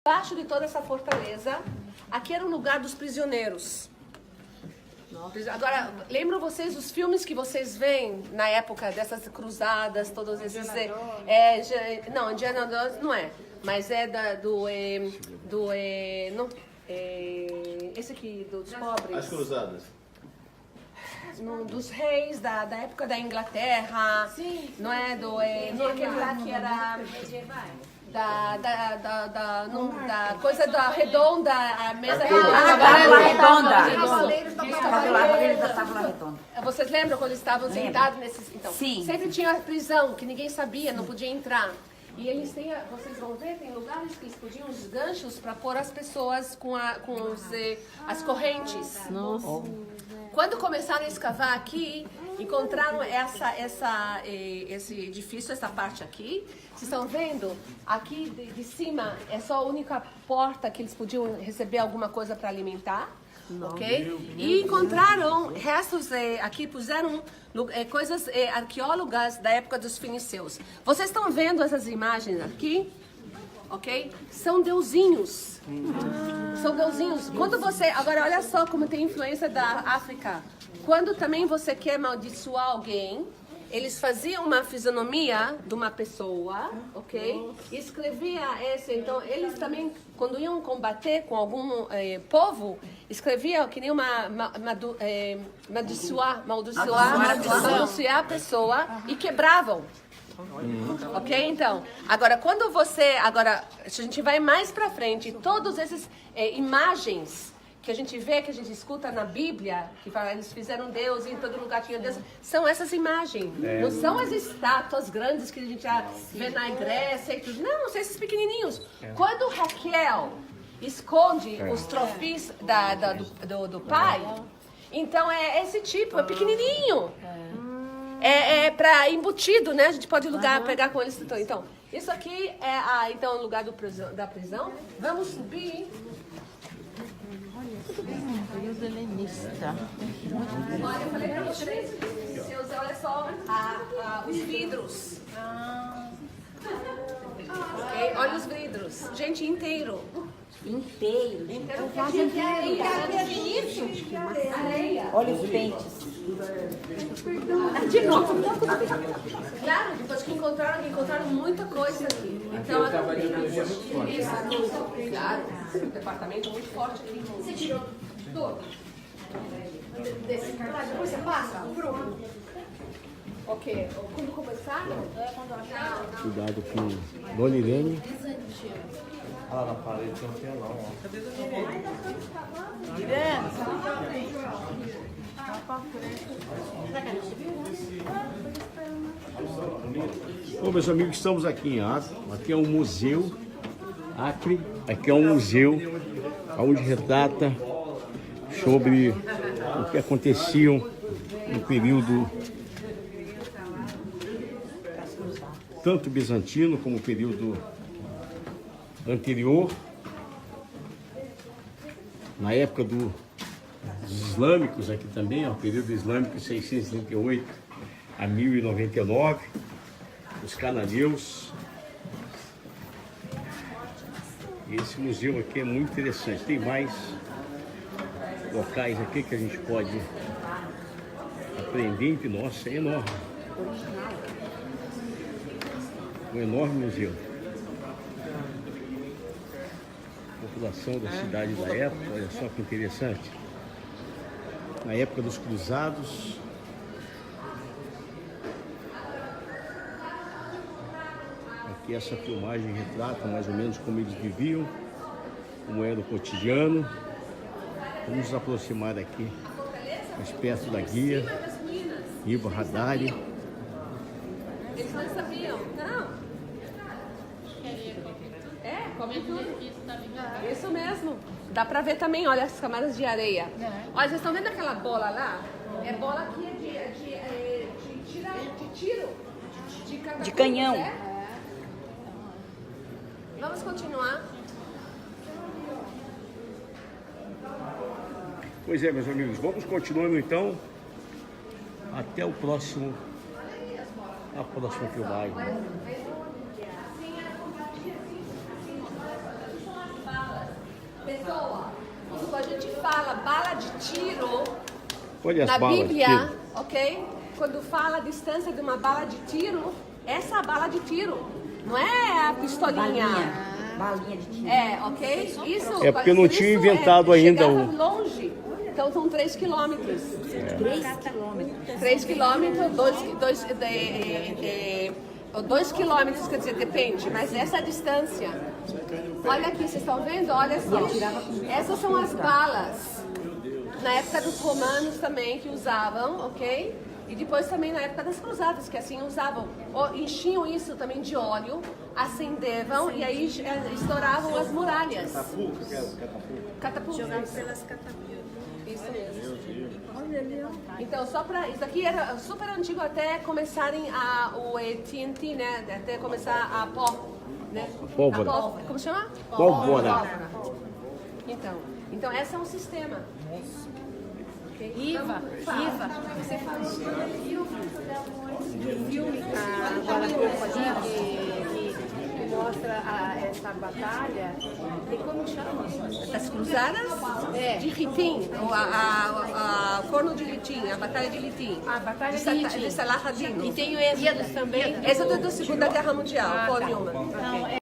Embaixo de toda essa fortaleza, aqui era o lugar dos prisioneiros. Agora, lembram vocês dos filmes que vocês veem na época dessas cruzadas, todos esses... não, Indiana Jones não é, mas é esse aqui, dos pobres. As cruzadas. Dos reis da época da Inglaterra. Sim. Não é? Não aquele lá que era... Da coisa da redonda, a mesa redonda. Vocês lembram quando eles estavam sentados nesses... Então, sim. Sempre tinha prisão, que ninguém sabia, não podia entrar. E eles têm, vocês vão ver, tem lugares que eles podiam os ganchos para pôr as pessoas com as correntes. Nossa. Quando começaram a escavar aqui, encontraram esse edifício, essa parte aqui. Vocês estão vendo? Aqui de cima é só a única porta que eles podiam receber alguma coisa para alimentar. Ok? E encontraram restos aqui, puseram coisas arqueólogas da época dos finiceus. Vocês estão vendo essas imagens aqui? Ok? São deusinhos. São deusinhos. Quando você... Agora, olha só como tem influência da África. Quando também você quer amaldiçoar alguém, eles faziam uma fisionomia de uma pessoa, ok? E escrevia esse. Então, eles também, quando iam combater com algum povo, escrevia que nem amaldiçoar a pessoa e quebravam. Ok, então, agora quando se a gente vai mais pra frente, todos esses imagens que a gente vê, que a gente escuta na Bíblia, que fala, eles fizeram Deus, em todo lugar tinha Deus, são essas imagens, não são as estátuas grandes que a gente já vê na Grécia e tudo, não, são esses pequenininhos. Quando Raquel esconde os troféus do pai, então é esse tipo, é pequenininho. É para embutido, né? A gente pode pegar com eles. Então, isso aqui é então, o lugar da prisão. Vamos subir. Olha o helenista. Olha, eu falei para vocês, olha só os vidros. Okay? Olha os vidros. Gente, inteiro. Inteiro. Areia. Olha os pentes. De novo. Claro, depois que encontraram muita coisa aqui. Então, isso, claro, um departamento muito forte aqui. Você tirou tudo? Depois você passa? Ok. Quando começaram? Cuidado com Dona Irene. Ah, lá na parede tem um telão, ó. Bom, meus amigos, estamos aqui em Acre. Aqui é um museu. Acre. Aqui é um museu onde retrata sobre o que aconteciam no período tanto bizantino como o período anterior, na época dos islâmicos aqui também, o período islâmico 638 a 1099, os cananeus. E esse museu aqui é muito interessante, tem mais locais aqui que a gente pode aprender. Nossa, é enorme. Um enorme museu. População da cidade da época, olha só que interessante. Na época dos cruzados. Aqui essa filmagem retrata mais ou menos como eles viviam, como era o cotidiano. Vamos nos aproximar aqui, mais perto da guia, Iba Radari. Eles não sabiam, não. Come tudo. Isso mesmo. Dá pra ver também, olha as camadas de areia. Olha, vocês estão vendo aquela bola lá? É bola que é de tiro. De canhão. Vamos continuar. Pois é, meus amigos, vamos continuando então. Até a próxima filmagem. Então, ó, quando a gente fala bala de tiro, Olha as na balas de Bíblia, tiro. ok? Quando fala a distância de uma bala de tiro, essa é a bala de tiro, não é a pistolinha. Balinha de tiro. É, ok? Isso, É porque não por tinha isso inventado ainda chegava o- longe. Então são 3 quilômetros. 3 quilômetros. 3 quilômetros, 2 quilômetros, quer dizer, depende, mas essa é a distância. Olha aqui, vocês estão vendo? Olha só. Essas são as balas. Na época dos romanos também que usavam, ok? E depois também na época das cruzadas, que assim usavam. Enchiam isso também de óleo, acendevam e aí estouravam as muralhas. Catapulta. Jogavam pelas catapultas. Isso mesmo. Então, só para isso aqui era super antigo até começarem o TNT, né? Até começar a né? Pólvora. A pólvora. Como chama? Pólvora. Então esse é um sistema. Okay? Iva, Você faz Filme agora há pouco ali que mostra essa batalha. E como chama? as cruzadas de Ritim, o forno de Ritim, a batalha de Ritim. A batalha de Ritim. De Salah ad-Din. E tem o Êxodo também. Essa é da Segunda Guerra Mundial, Paul Newman.